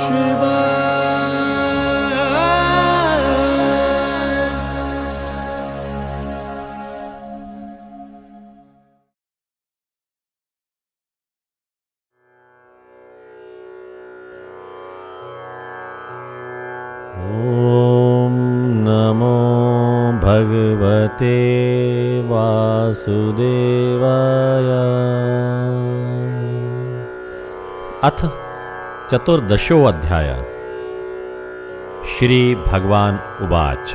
ॐ नमो भगवते वासुदेवाय। अथ चतुर्दशो अध्याय। श्री भगवान उवाच।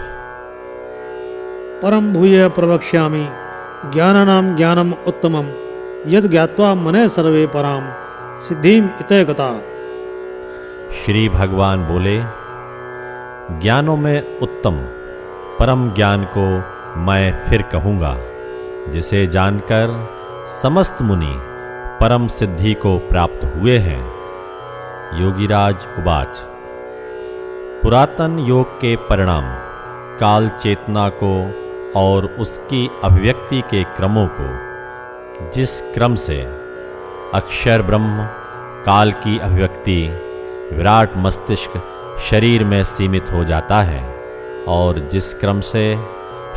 परम भूय प्रवक्ष्यामि ज्ञानानां ज्ञानम् उत्तमं यद् ज्ञात्वा मने सर्वे पराम सिद्धिम इते गता। श्री भगवान बोले, ज्ञानों में उत्तम परम ज्ञान को मैं फिर कहूँगा, जिसे जानकर समस्त मुनि परम सिद्धि को प्राप्त हुए हैं। योगीराज उवाच। पुरातन योग के परिणाम काल चेतना को और उसकी अभिव्यक्ति के क्रमों को, जिस क्रम से अक्षर ब्रह्म काल की अभिव्यक्ति विराट मस्तिष्क शरीर में सीमित हो जाता है और जिस क्रम से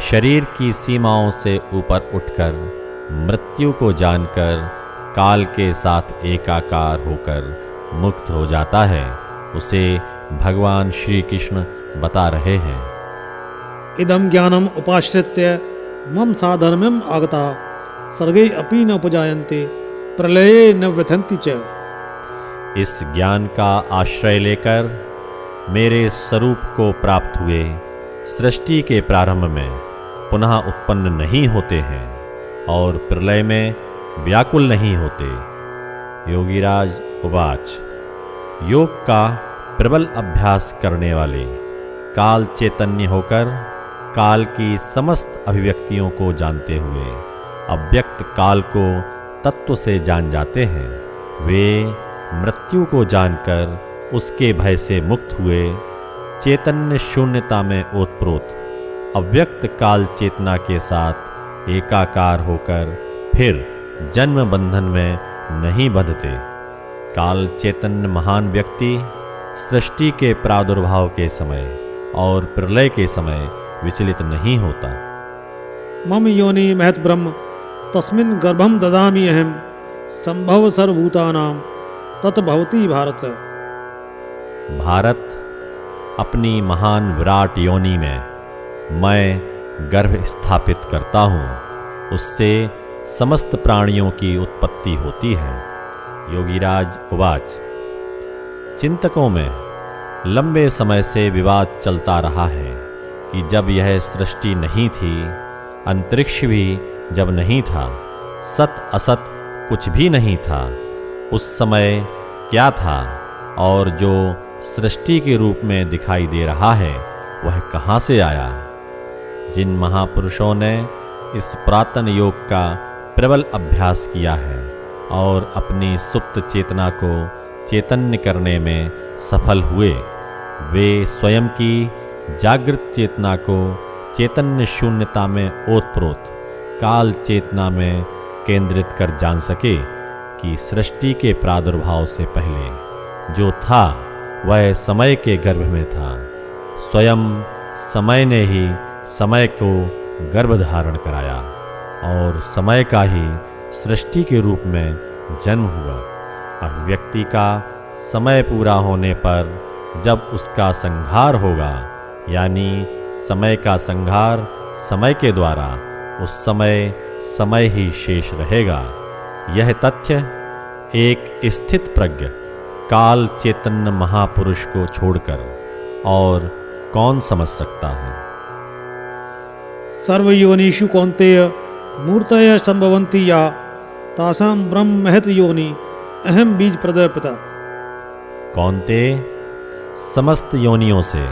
शरीर की सीमाओं से ऊपर उठकर मृत्यु को जानकर काल के साथ एकाकार होकर मुक्त हो जाता है, उसे भगवान श्री कृष्ण बता रहे हैं। इदं ज्ञानम् उपाश्रित्य मम साधर्म्यम् आगता सर्गे अपि न उपजायन्ते प्रलये न व्यथन्ति च। इस ज्ञान का आश्रय लेकर मेरे स्वरूप को प्राप्त हुए सृष्टि के प्रारंभ में पुनः उत्पन्न नहीं होते हैं और प्रलय में व्याकुल नहीं होते। योगीराज उवाच। योग का प्रबल अभ्यास करने वाले काल चैतन्य होकर काल की समस्त अभिव्यक्तियों को जानते हुए अव्यक्त काल को तत्व से जान जाते हैं। वे मृत्यु को जानकर उसके भय से मुक्त हुए चैतन्य शून्यता में ओतप्रोत अव्यक्त काल चेतना के साथ एकाकार होकर फिर जन्म बंधन में नहीं बंधते। काल चैतन्य महान व्यक्ति सृष्टि के प्रादुर्भाव के समय और प्रलय के समय विचलित नहीं होता। मम योनि महत् ब्रह्म तस्मिन् गर्भं ददामि अहं संभव सर्वभूतानां तत् भवति भारत। भारत, अपनी महान विराट योनि में मैं गर्भ स्थापित करता हूँ, उससे समस्त प्राणियों की उत्पत्ति होती है। योगीराज उवाच। चिंतकों में लंबे समय से विवाद चलता रहा है कि जब यह सृष्टि नहीं थी, अंतरिक्ष भी जब नहीं था, सत असत कुछ भी नहीं था, उस समय क्या था और जो सृष्टि के रूप में दिखाई दे रहा है वह कहाँ से आया। जिन महापुरुषों ने इस पुरातन योग का प्रबल अभ्यास किया है और अपनी सुप्त चेतना को चैतन्य करने में सफल हुए, वे स्वयं की जागृत चेतना को चैतन्य शून्यता में ओतप्रोत काल चेतना में केंद्रित कर जान सके कि सृष्टि के प्रादुर्भाव से पहले जो था वह समय के गर्भ में था। स्वयं समय ने ही समय को गर्भ धारण कराया और समय का ही सृष्टि के रूप में जन्म हुआ। अभिव्यक्ति का समय पूरा होने पर जब उसका संहार होगा, यानी समय का संहार समय के द्वारा, उस समय समय ही शेष रहेगा। यह तथ्य एक स्थित प्रज्ञ काल चैतन्य महापुरुष को छोड़कर और कौन समझ सकता है। सर्वयोनिषु कौन्तेय मूर्तय संभवन्ति या तासां ब्रह्म महत् योनि अहम बीज प्रदय पिता। कौन्ते, समस्त योनियों से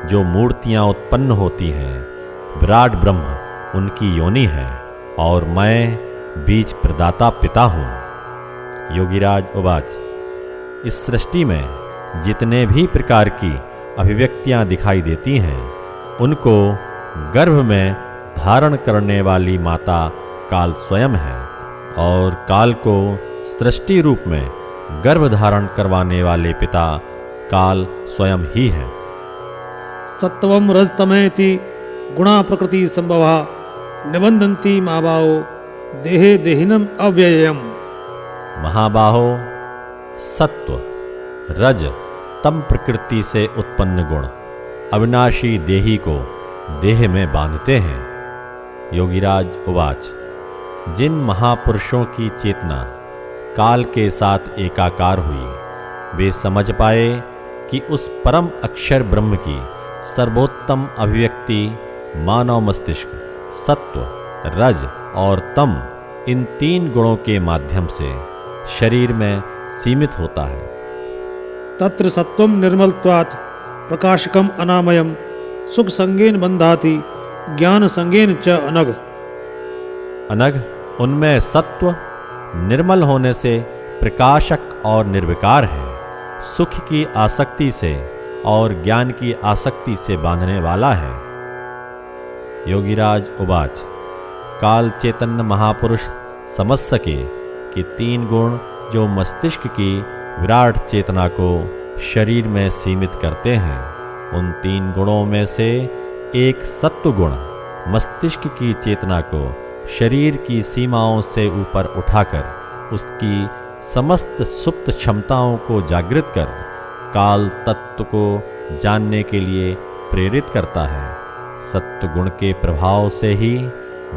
जो मूर्तियां उत्पन्न होती हैं, विराट ब्रह्म उनकी योनि है और मैं बीज प्रदाता पिता हूँ। योगीराज उवाच। इस सृष्टि में जितने भी प्रकार की अभिव्यक्तियां दिखाई देती हैं, उनको गर्भ में धारण करने वाली माता काल स्वयं है और काल को सृष्टि रूप में गर्भ धारण करवाने वाले पिता काल स्वयं ही है। सत्वम रजतमेति गुणा प्रकृति संभवा निबंधन्ति महाबाहो देहे देहिनम अव्ययम्। महाबाहो, सत्व रज तम प्रकृति से उत्पन्न गुण अविनाशी देही को देह में बांधते हैं। योगीराज उवाच। जिन महापुरुषों की चेतना काल के साथ एकाकार हुई, वे समझ पाए कि उस परम अक्षर ब्रह्म की सर्वोत्तम अभिव्यक्ति मानव मस्तिष्क सत्व, रज और तम इन 3 गुणों के माध्यम से शरीर में सीमित होता है। तत्र सत्वम निर्मलत्वात् प्रकाशकम अनामयम सुख संगेन बंधाति ज्ञान संगेन च अनग। अनग, उनमें सत्व निर्मल होने से प्रकाशक और निर्विकार है, सुख की आसक्ति से और ज्ञान की आसक्ति से बांधने वाला है। योगीराज उवाच। काल चैतन्य महापुरुष समझ सके कि 3 गुण जो मस्तिष्क की विराट चेतना को शरीर में सीमित करते हैं, उन 3 गुणों में से एक सत्व गुण मस्तिष्क की चेतना को शरीर की सीमाओं से ऊपर उठाकर उसकी समस्त सुप्त क्षमताओं को जागृत कर काल तत्व को जानने के लिए प्रेरित करता है। सत्व गुण के प्रभाव से ही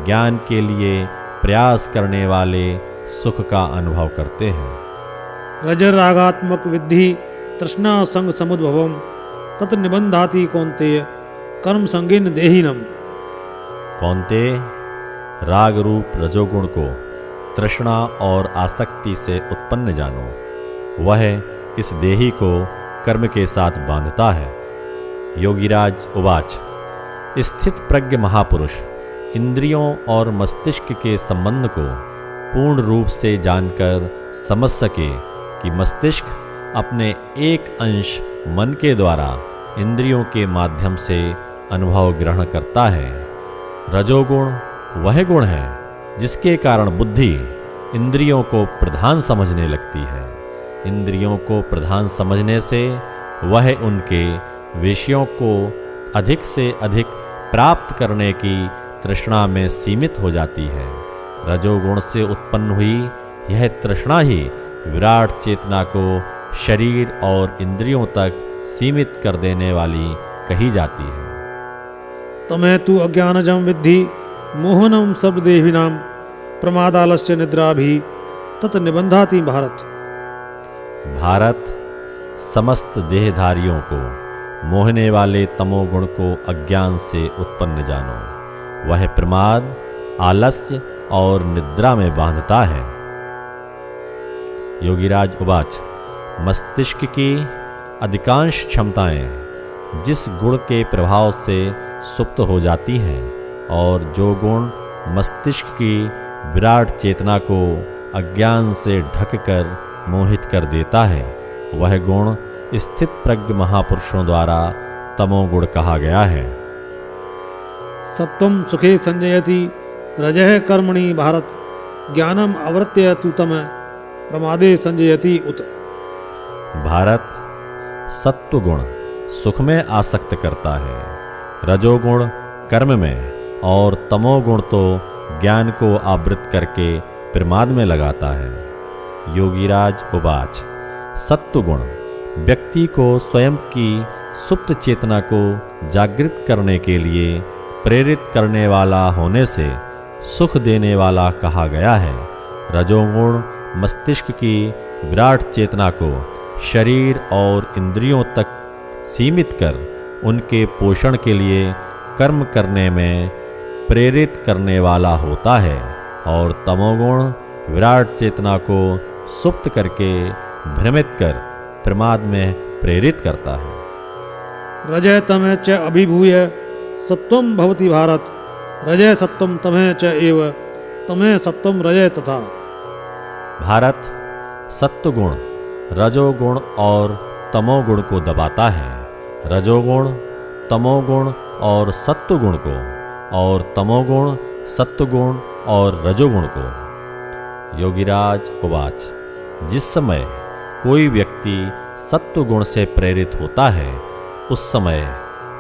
ज्ञान के लिए प्रयास करने वाले सुख का अनुभव करते हैं। रजरागात्मक विद्धि तृष्णा संग समुद्भवम तत् निबंधाति कौन्तेय कर्म संगेन देहिनम। कौन्तेय, राग रूप रजोगुण को तृष्णा और आसक्ति से उत्पन्न जानो, वह इस देही को कर्म के साथ बांधता है। योगीराज उवाच। स्थित प्रज्ञ महापुरुष इंद्रियों और मस्तिष्क के संबंध को पूर्ण रूप से जानकर समझ सके कि मस्तिष्क अपने एक अंश मन के द्वारा इंद्रियों के माध्यम से अनुभव ग्रहण करता है। रजोगुण वह गुण है जिसके कारण बुद्धि इंद्रियों को प्रधान समझने लगती है। इंद्रियों को प्रधान समझने से वह उनके विषयों को अधिक से अधिक प्राप्त करने की तृष्णा में सीमित हो जाती है। रजोगुण से उत्पन्न हुई यह तृष्णा ही विराट चेतना को शरीर और इंद्रियों तक सीमित कर देने वाली कही जाती है। तमें तु अज्ञानजं विद्धि मोहनम सर्वदेहिनां प्रमादालस्य निद्रा भी तत् निबंधाति भारत। भारत, समस्त देहधारियों को मोहने वाले तमोगुण को अज्ञान से उत्पन्न जानो, वह प्रमाद, आलस्य और निद्रा में बांधता है। योगीराज उवाच। मस्तिष्क की अधिकांश क्षमताएं जिस गुण के प्रभाव से सुप्त हो जाती हैं और जो गुण मस्तिष्क की विराट चेतना को अज्ञान से ढककर मोहित कर देता है, वह गुण स्थित प्रज्ञ महापुरुषों द्वारा तमोगुण कहा गया है। सत्वं सुखे संजयति रजः कर्मणि भारत ज्ञानम आवृत्य तु तमः प्रमादे संजयति उत। भारत, सत्व गुण सुख में आसक्त करता है, रजोगुण कर्म में और तमोगुण तो ज्ञान को आवृत करके प्रमाद में लगाता है। योगीराज उवाच। सत्व गुण व्यक्ति को स्वयं की सुप्त चेतना को जागृत करने के लिए प्रेरित करने वाला होने से सुख देने वाला कहा गया है। रजोगुण मस्तिष्क की विराट चेतना को शरीर और इंद्रियों तक सीमित कर उनके पोषण के लिए कर्म करने में प्रेरित करने वाला होता है और तमोगुण विराट चेतना को सुप्त करके भ्रमित कर प्रमाद में प्रेरित करता है। रजः तमः च अभिभूय सत्वं भवति भारत रजः सत्वं तमः च एव तमः सत्वं रजः तथा। भारत, सत्वगुण रजोगुण और तमोगुण को दबाता है, रजोगुण तमोगुण और सत्वगुण को और तमोगुण सत्वगुण और रजोगुण को। योगीराज उवाच। जिस समय कोई व्यक्ति सत्वगुण से प्रेरित होता है, उस समय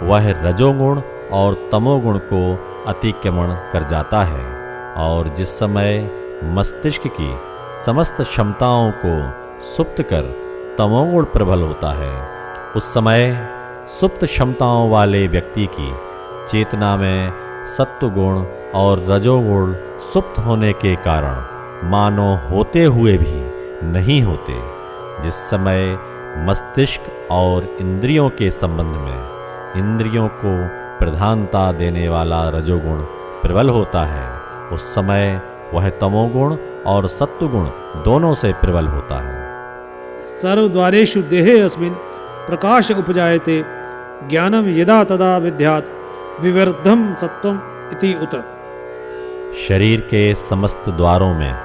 वह रजोगुण और तमोगुण को अतिक्रमण कर जाता है, और जिस समय मस्तिष्क की समस्त क्षमताओं को सुप्त कर तमोगुण प्रबल होता है, उस समय सुप्त क्षमताओं वाले व्यक्ति की चेतना में सत्वगुण और रजोगुण सुप्त होने के कारण मानो होते हुए भी नहीं होते। जिस समय मस्तिष्क और इंद्रियों के संबंध में इंद्रियों को प्रधानता देने वाला रजोगुण प्रबल होता है, उस समय वह तमोगुण और सत्वगुण दोनों से प्रबल होता है। सर्वद्वारेषु देहे अस्मिन् प्रकाश उपजायते ज्ञानम यदा तदा विद्यात् विवर्धम सत्वम इति उत। शरीर के समस्त द्वारों में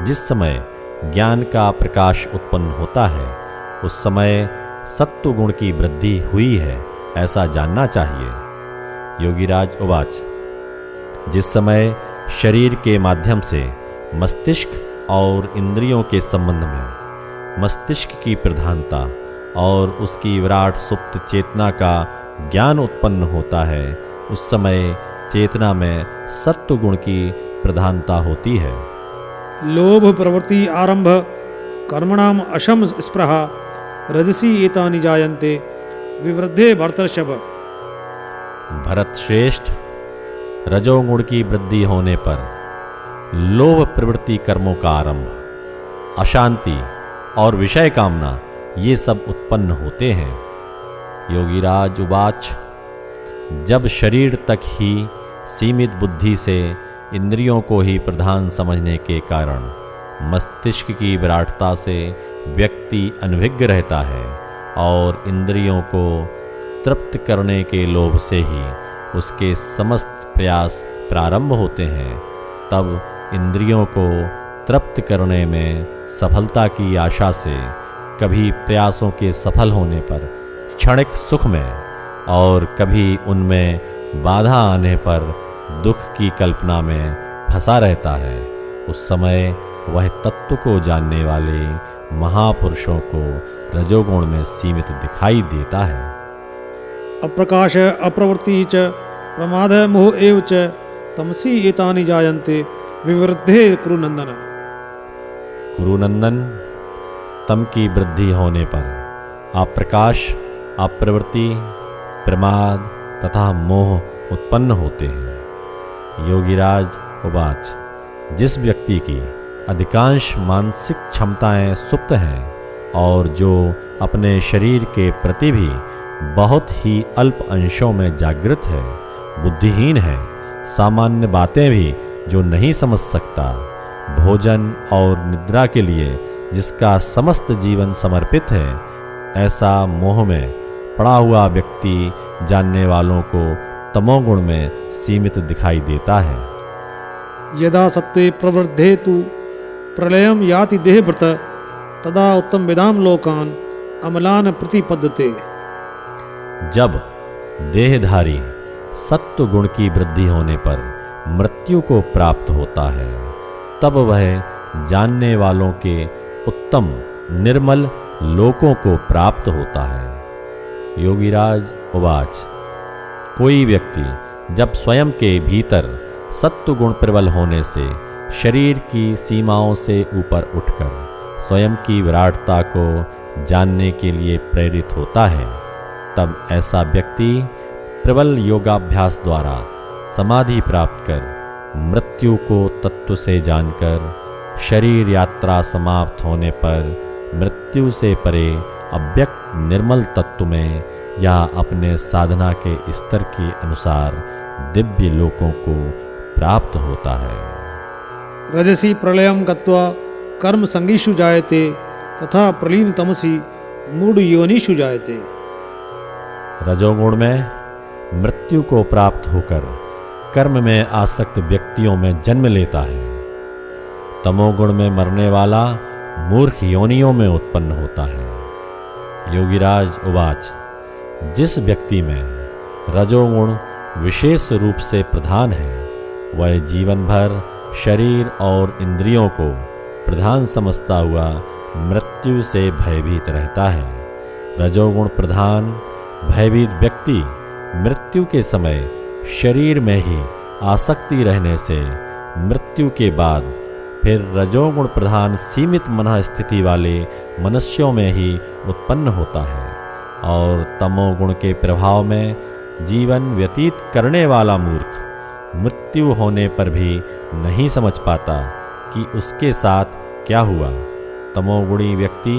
जिस समय ज्ञान का प्रकाश उत्पन्न होता है, उस समय सत्वगुण की वृद्धि हुई है, ऐसा जानना चाहिए। योगीराज उवाच। जिस समय शरीर के माध्यम से मस्तिष्क और इंद्रियों के संबंध में मस्तिष्क की प्रधानता और उसकी विराट सुप्त चेतना का ज्ञान उत्पन्न होता है, उस समय चेतना में सत्वगुण की प्रधानता होती है। लोभ प्रवृत्ति आरंभ कर्मणाम अशम स्पृहा रजसी एतानि जायन्ते विवृद्धे भरतर्षभ। भरत श्रेष्ठ, रजोगुण की वृद्धि होने पर लोभ प्रवृत्ति कर्मों का आरंभ, अशांति और विषय कामना ये सब उत्पन्न होते हैं। योगीराज उवाच। जब शरीर तक ही सीमित बुद्धि से इंद्रियों को ही प्रधान समझने के कारण मस्तिष्क की विराटता से व्यक्ति अनभिज्ञ रहता है और इंद्रियों को तृप्त करने के लोभ से ही उसके समस्त प्रयास प्रारंभ होते हैं, तब इंद्रियों को तृप्त करने में सफलता की आशा से कभी प्रयासों के सफल होने पर क्षणिक सुख में और कभी उनमें बाधा आने पर दुख की कल्पना में फंसा रहता है। उस समय वह तत्व को जानने वाले महापुरुषों को रजोगुण में सीमित दिखाई देता है। अप्रकाश अप्रवृत्ति च प्रमाद मोह एव च तमसी एतानि जायन्ते विवृद्धे कुरुनंदन। कुरुनंदन, तम की वृद्धि होने पर अप्रकाश, अप्रवृत्ति, प्रमाद तथा मोह उत्पन्न होते हैं। योगीराज उवाच। जिस व्यक्ति की अधिकांश मानसिक क्षमताएं सुप्त हैं और जो अपने शरीर के प्रति भी बहुत ही अल्प अंशों में जागृत है, बुद्धिहीन है, सामान्य बातें भी जो नहीं समझ सकता, भोजन और निद्रा के लिए जिसका समस्त जीवन समर्पित है, ऐसा मोह में पड़ा हुआ व्यक्ति जानने वालों को तमोगुण में सीमित दिखाई देता है। यदा सत्वे प्रवृद्धे तु प्रलयम याति देहभृत तदा उत्तम विदाम लोकान अमलान प्रतिपद्यते। जब देहधारी सत्व गुण की वृद्धि होने पर मृत्यु को प्राप्त होता है, तब वह जानने वालों के उत्तम निर्मल लोकों को प्राप्त होता है। योगीराज उवाच। कोई व्यक्ति जब स्वयं के भीतर सत्वगुण प्रबल होने से शरीर की सीमाओं से ऊपर उठकर स्वयं की विराटता को जानने के लिए प्रेरित होता है, तब ऐसा व्यक्ति प्रबल योगाभ्यास द्वारा समाधि प्राप्त कर मृत्यु को तत्व से जानकर शरीर यात्रा समाप्त होने पर मृत्यु से परे अव्यक्त निर्मल तत्व में या अपने साधना के स्तर के अनुसार दिव्य लोकों को प्राप्त होता है। रजसी प्रलयम गत्वा कर्म संगीषु जायते तथा प्रलीन तमसी मूढ़ योनिषु जायते। रजोगुण में मृत्यु को प्राप्त होकर कर्म में आसक्त व्यक्तियों में जन्म लेता है। तमोगुण में मरने वाला मूर्ख योनियों में उत्पन्न होता है। योगीराज उवाच। जिस व्यक्ति में रजोगुण विशेष रूप से प्रधान है, वह जीवन भर शरीर और इंद्रियों को प्रधान समझता हुआ मृत्यु से भयभीत रहता है। रजोगुण प्रधान भयभीत व्यक्ति मृत्यु के समय शरीर में ही आसक्ति रहने से मृत्यु के बाद फिर रजोगुण प्रधान सीमित मन स्थिति वाले मनुष्यों में ही उत्पन्न होता है और तमोगुण के प्रभाव में जीवन व्यतीत करने वाला मूर्ख मृत्यु होने पर भी नहीं समझ पाता कि उसके साथ क्या हुआ। तमोगुणी व्यक्ति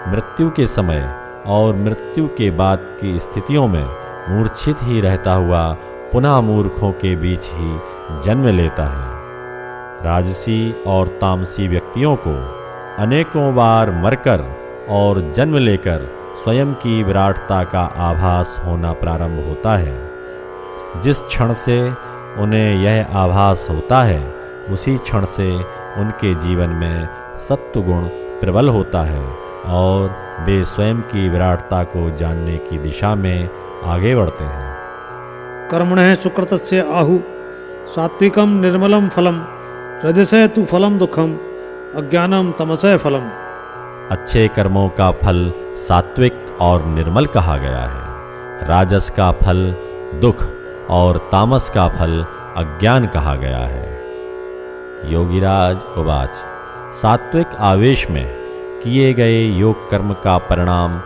मृत्यु के समय और मृत्यु के बाद की स्थितियों में मूर्छित ही रहता हुआ पुनः मूर्खों के बीच ही जन्म लेता है। राजसी और तामसी व्यक्तियों को अनेकों बार मरकर और जन्म लेकर स्वयं की विराटता का आभास होना प्रारंभ होता है। जिस क्षण से उन्हें यह आभास होता है उसी क्षण से उनके जीवन में सत्वगुण प्रबल होता है और वे स्वयं की विराटता को जानने की दिशा में आगे बढ़ते हैं। कर्मणः सुकृतस्य आहु सात्विकम निर्मलम फलम रजसः तु फलम दुखम अज्ञानम तमसः फलम। अच्छे कर्मों का फल सात्विक और निर्मल कहा गया है। राजस का फल दुख और तामस का फल अज्ञान कहा गया है। योगीराज उवाच सात्विक आवेश में किए गए योग कर्म का परिणाम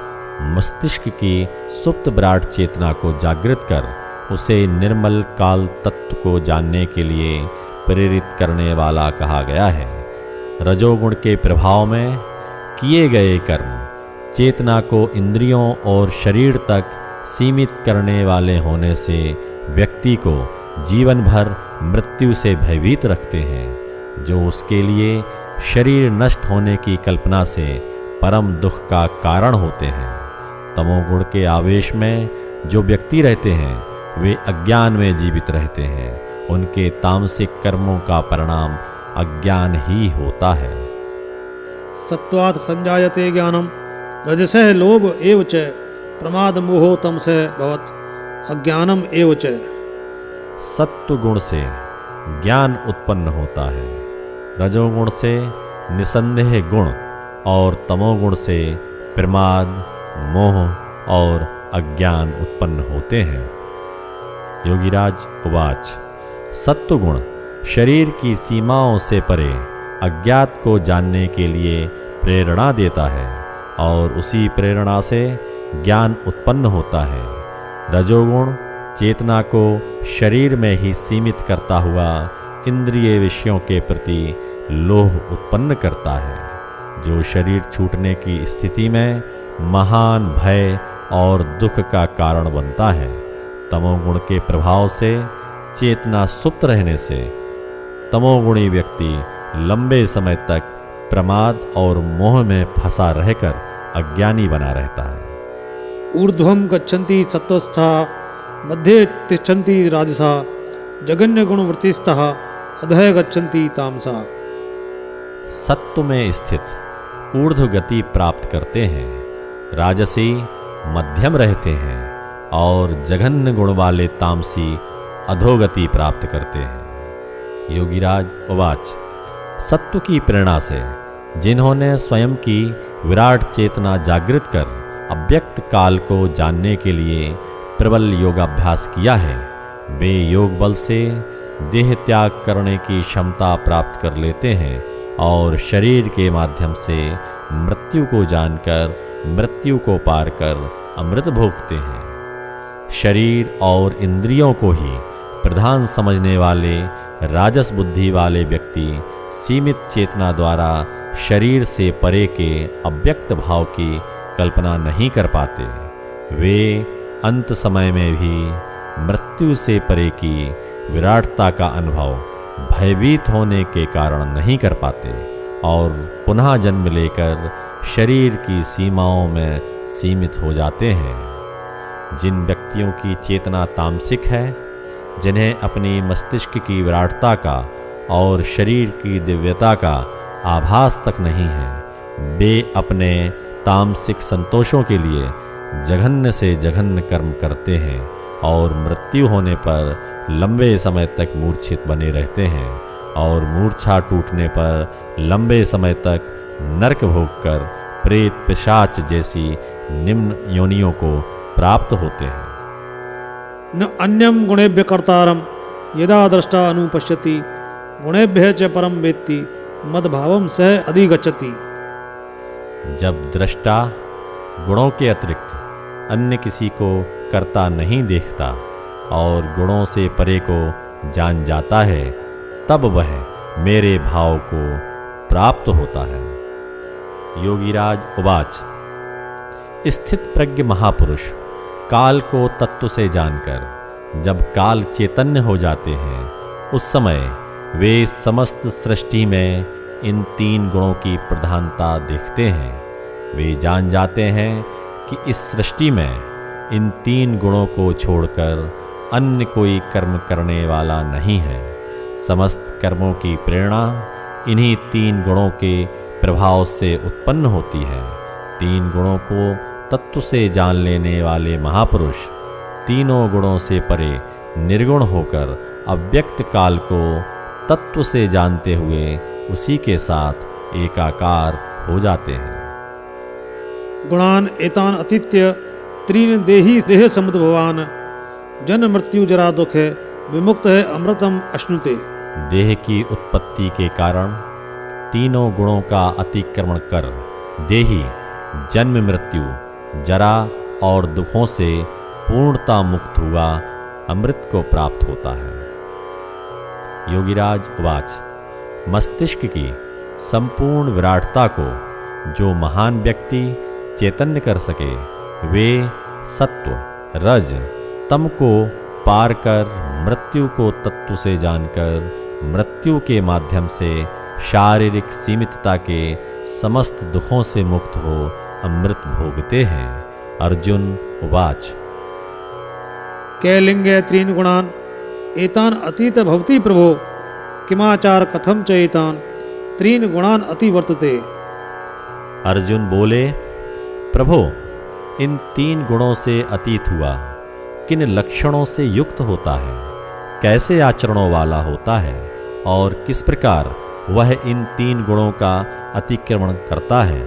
मस्तिष्क की सुप्त विराट चेतना को जागृत कर उसे निर्मल काल तत्व को जानने के लिए प्रेरित करने वाला कहा गया है। रजोगुण के प्रभाव में किए गए कर्म चेतना को इंद्रियों और शरीर तक सीमित करने वाले होने से व्यक्ति को जीवन भर मृत्यु से भयभीत रखते हैं, जो उसके लिए शरीर नष्ट होने की कल्पना से परम दुख का कारण होते हैं। तमोगुण के आवेश में जो व्यक्ति रहते हैं वे अज्ञान में जीवित रहते हैं। उनके तामसिक कर्मों का परिणाम अज्ञान ही होता है। सत्वात् संजायते ज्ञानम रजसः लोभ एव च प्रमाद मोहो तमसः भवत् अज्ञानम एव च। सत्व गुण से ज्ञान उत्पन्न होता है, रजोगुण से निसंदेह गुण और तमोगुण से प्रमाद मोह और अज्ञान उत्पन्न होते हैं। योगीराज उवाच सत्वगुण शरीर की सीमाओं से परे अज्ञात को जानने के लिए प्रेरणा देता है और उसी प्रेरणा से ज्ञान उत्पन्न होता है। रजोगुण चेतना को शरीर में ही सीमित करता हुआ इंद्रिय विषयों के प्रति लोभ उत्पन्न करता है, जो शरीर छूटने की स्थिति में महान भय और दुख का कारण बनता है। तमोगुण के प्रभाव से चेतना सुप्त रहने से तमोगुणी व्यक्ति लंबे समय तक प्रमाद और मोह में फंसा रहकर अज्ञानी बना रहता है। ऊर्ध्वं गच्छन्ति सत्वस्था मध्ये तिष्ठन्ति राजसा जगन्य गुणवृत्तिस्थः अधः गच्छन्ति तामसा। सत्व में स्थित ऊर्ध्व गति प्राप्त करते हैं, राजसी मध्यम रहते हैं और जघन्य गुण वाले तामसी अधोगति प्राप्त करते हैं। योगीराज उवाच सत्व की प्रेरणा से जिन्होंने स्वयं की विराट चेतना जागृत कर अव्यक्त काल को जानने के लिए प्रबल योगाभ्यास किया है, वे योग बल से देह त्याग करने की क्षमता प्राप्त कर लेते हैं और शरीर के माध्यम से मृत्यु को जानकर मृत्यु को पार कर अमृत भोगते हैं। शरीर और इंद्रियों को ही प्रधान समझने वाले राजस बुद्धि वाले व्यक्ति सीमित चेतना द्वारा शरीर से परे के अव्यक्त भाव की कल्पना नहीं कर पाते। वे अंत समय में भी मृत्यु से परे की विराटता का अनुभव भयभीत होने के कारण नहीं कर पाते और पुनः जन्म लेकर शरीर की सीमाओं में सीमित हो जाते हैं। जिन व्यक्तियों की चेतना तामसिक है, जिन्हें अपनी मस्तिष्क की विराटता का और शरीर की दिव्यता का आभास तक नहीं है, वे अपने तामसिक संतोषों के लिए जघन्य से जघन्य कर्म करते हैं और मृत्यु होने पर लंबे समय तक मूर्छित बने रहते हैं और मूर्छा टूटने पर लंबे समय तक नरक भोग कर प्रेत पिशाच जैसी निम्न योनियों को प्राप्त होते हैं। न अन्यम गुणेभ्य कर्तारम यदा दृष्टा अनुपश्यति गुणेभ्य च परम वेत्ति मद्भावम सह अधिगच्छति। जब दृष्टा गुणों के अतिरिक्त अन्य किसी को कर्ता नहीं देखता और गुणों से परे को जान जाता है, तब वह मेरे भाव को प्राप्त होता है। योगीराज उवाच। स्थित प्रज्ञ महापुरुष काल को तत्व से जानकर जब काल चैतन्य हो जाते हैं, उस समय वे समस्त सृष्टि में इन 3 गुणों की प्रधानता देखते हैं। वे जान जाते हैं कि इस सृष्टि में इन 3 गुणों को छोड़कर अन्य कोई कर्म करने वाला नहीं है। समस्त कर्मों की प्रेरणा इन्हीं 3 गुणों के प्रभाव से उत्पन्न होती है। 3 गुणों को तत्व से जान लेने वाले महापुरुष तीनों गुणों से परे निर्गुण होकर अव्यक्त काल को तत्व से जानते हुए उसी के साथ एकाकार हो जाते हैं। गुणान एतान अतीत्य त्रीन देही देह समुद्भवान जन्म मृत्यु जरा दुख है विमुक्त है अमृतम अश्नुते। देह की उत्पत्ति के कारण तीनों गुणों का अतिक्रमण कर देही जन्म मृत्यु जरा और दुखों से पूर्णता मुक्त हुआ अमृत को प्राप्त होता है। योगीराज उवाच। मस्तिष्क की संपूर्ण विराटता को जो महान व्यक्ति चैतन्य कर सके, वे सत्व रज तम को पार कर मृत्यु को तत्व से जानकर मृत्यु के माध्यम से शारीरिक सीमितता के समस्त दुखों से मुक्त हो अमृत भोगते हैं। अर्जुन उवाच। कैलिंगे त्रीन गुणान एतान अतीत भवति प्रभो किमाचार कथम च एतान त्रीन गुणान अति वर्तते। अर्जुन बोले, प्रभो इन 3 गुणों से अतीत हुआ किन लक्षणों से युक्त होता है, कैसे आचरणों वाला होता है और किस प्रकार वह इन 3 गुणों का अतिक्रमण करता है।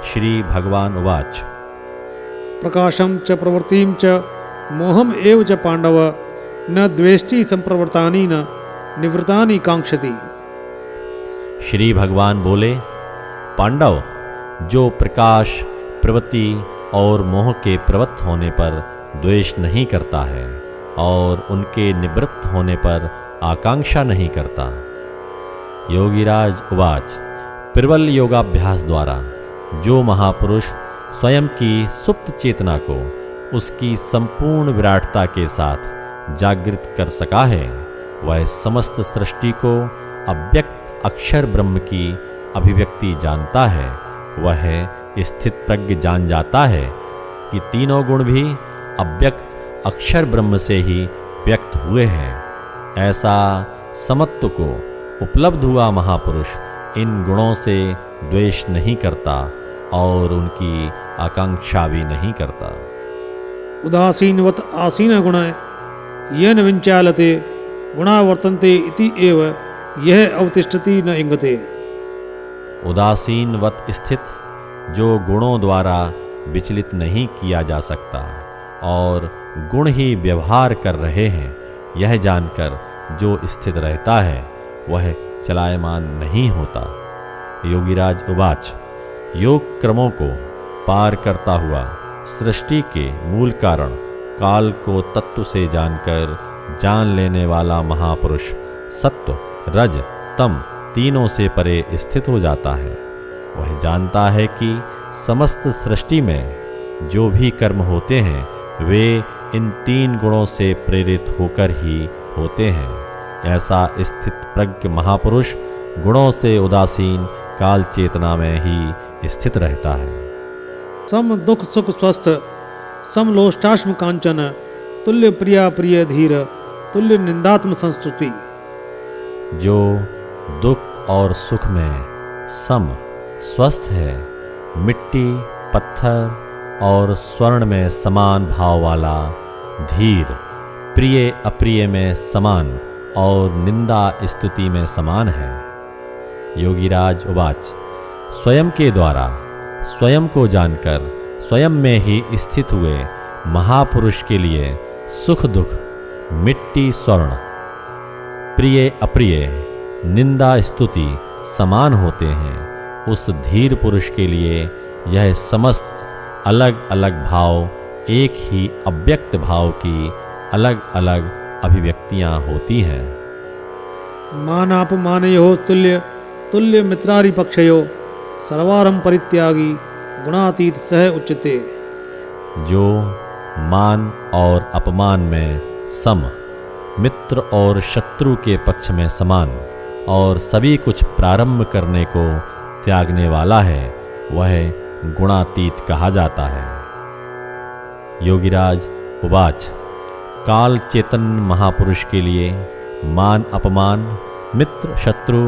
श्री भगवान उवाच। प्रकाशम च प्रवृत्तिम च मोहम एव च पांडव न द्वेष्टि संप्रवृत्तानि न निवृत्तानि कांक्षति। श्री भगवान बोले, पांडव जो प्रकाश प्रवृत्ति और मोह के प्रवृत्त होने पर द्वेष नहीं करता है और उनके निवृत्त होने पर आकांक्षा नहीं करता। योगीराज उवाच। प्रबल योगाभ्यास द्वारा जो महापुरुष स्वयं की सुप्त चेतना को उसकी संपूर्ण विराटता के साथ जागृत कर सका है, वह समस्त सृष्टि को अव्यक्त अक्षर ब्रह्म की अभिव्यक्ति जानता है। वह स्थित प्रज्ञ जान जाता है कि तीनों गुण भी अव्यक्त अक्षर ब्रह्म से ही व्यक्त हुए हैं। ऐसा समत्व को उपलब्ध हुआ महापुरुष इन गुणों से द्वेष नहीं करता और उनकी आकांक्षा भी नहीं करता। उदासीनवत आसीन गुण येन विंचालते गुणा वर्तन्ते इति एव यह अवतिष्ठति न इंगते। उदासीनवत स्थित जो गुणों द्वारा विचलित नहीं किया जा सकता और गुण ही व्यवहार कर रहे हैं, यह जानकर जो स्थित रहता है वह चलायमान नहीं होता। योगीराज उवाच। योग क्रमों को पार करता हुआ सृष्टि के मूल कारण काल को तत्व से जानकर जान लेने वाला महापुरुष सत्व रज तम तीनों से परे स्थित हो जाता है। वह जानता है कि समस्त सृष्टि में जो भी कर्म होते हैं वे इन 3 गुणों से प्रेरित होकर ही होते हैं। ऐसा स्थित प्रज्ञ महापुरुष गुणों से उदासीन काल चेतना में ही स्थित रहता है। सम दुख सुख स्वस्थ सम लोष्टाश्म कांचन तुल्य प्रिया प्रिय धीर तुल्य निंदात्म संस्तुति। जो दुख और सुख में सम स्वस्थ है, मिट्टी पत्थर और स्वर्ण में समान भाव वाला, धीर प्रिय अप्रिय में समान और निंदा स्तुति में समान है। योगीराज उवाच। स्वयं के द्वारा स्वयं को जानकर स्वयं में ही स्थित हुए महापुरुष के लिए सुख दुख मिट्टी स्वर्ण, प्रिय अप्रिय, निंदा स्तुति समान होते हैं। उस धीर पुरुष के लिए यह समस्त अलग अलग भाव एक ही अव्यक्त भाव की अलग अलग अभिव्यक्तियां होती हैं। मानापमानयोः तुल्य तुल्य मित्रारिपक्षयो सर्वारं परित्यागी गुणातीत सह उच्यते। जो मान और अपमान में सम, मित्र और शत्रु के पक्ष में समान और सभी कुछ प्रारंभ करने को त्यागने वाला है, वह गुणातीत कहा जाता है। योगीराज उवाच। काल चेतन महापुरुष के लिए मान अपमान, मित्र शत्रु,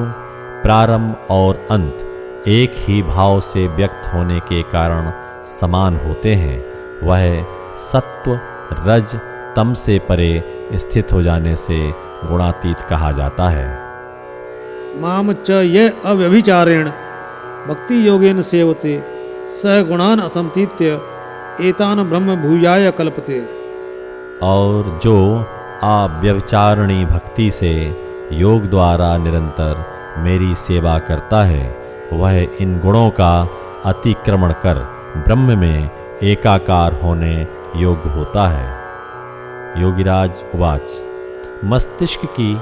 प्रारंभ और अंत एक ही भाव से व्यक्त होने के कारण समान होते हैं। वह सत्व रज तम से परे स्थित हो जाने से गुणातीत कहा जाता है। माम च ये अव्यभिचारेण भक्ति योगेन सेवते सह गुणान असंतीत्य एतान ब्रह्म भूयाय कल्पते। और जो अव्यभिचारिणी भक्ति से योग द्वारा निरंतर मेरी सेवा करता है, वह इन गुणों का अतिक्रमण कर ब्रह्म में एकाकार होने योग्य होता है। योगीराज उवाच। मस्तिष्क की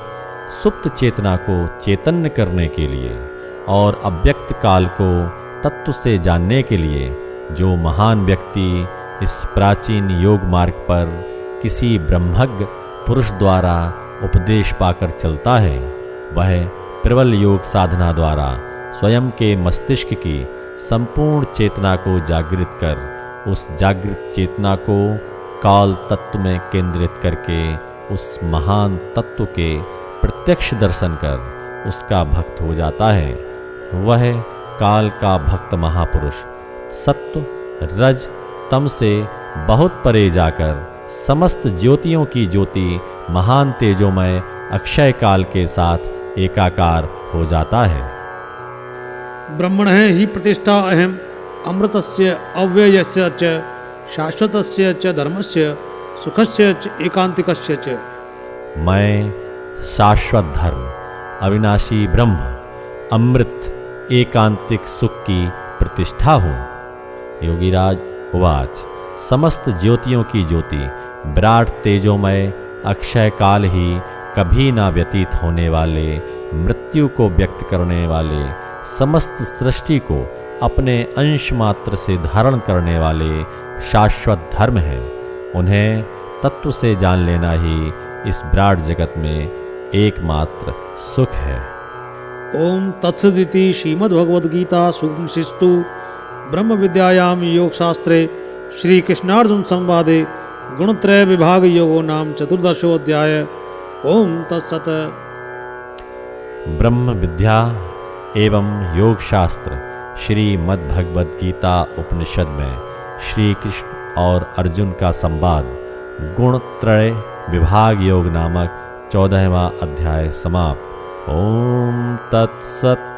सुप्त चेतना को चैतन्य करने के लिए और अव्यक्त काल को तत्व से जानने के लिए जो महान व्यक्ति इस प्राचीन योग मार्ग पर किसी ब्रह्मज्ञ पुरुष द्वारा उपदेश पाकर चलता है, वह प्रबल योग साधना द्वारा स्वयं के मस्तिष्क की संपूर्ण चेतना को जागृत कर उस जागृत चेतना को काल तत्व में केंद्रित करके उस महान तत्व के प्रत्यक्ष दर्शन कर उसका भक्त हो जाता है। वह काल का भक्त महापुरुष सत्व रज तम से बहुत परे जाकर समस्त ज्योतियों की ज्योति महान तेजोमय अक्षय काल के साथ एकाकार हो जाता है। ब्रह्मणः ही प्रतिष्ठा अहम अमृतस्य अव्ययस्य च शाश्वतस्य च धर्मस्य सुखस्य च एकांतिकस्य च। मैं शाश्वत धर्म, अविनाशी ब्रह्म, अमृत एकांतिक सुख की प्रतिष्ठा हूँ। योगीराज उवाच। समस्त ज्योतियों की ज्योति विराट तेजोमय अक्षय काल ही कभी ना व्यतीत होने वाले मृत्यु को व्यक्त करने वाले समस्त सृष्टि को अपने अंश मात्र से धारण करने वाले शाश्वत धर्म है। उन्हें तत्व से जान लेना ही इस विराट जगत में एकमात्र सुख है। ओम तत्सदिति श्रीमद्भगवद्गीता सूक्ष्मशिस्तु ब्रह्म विद्यायाम योग शास्त्रे श्री कृष्णार्जुन संवादे गुणत्रय विभाग योगो नाम चतुर्दशोऽध्याय। ओम तत्सत। ब्रह्म विद्या एवं योग शास्त्र श्रीमद्भगवद गीता उपनिषद में श्री कृष्ण और अर्जुन का संवाद गुणत्रय विभाग योग नामक 14वां अध्याय समाप्त। ओम तत्सत।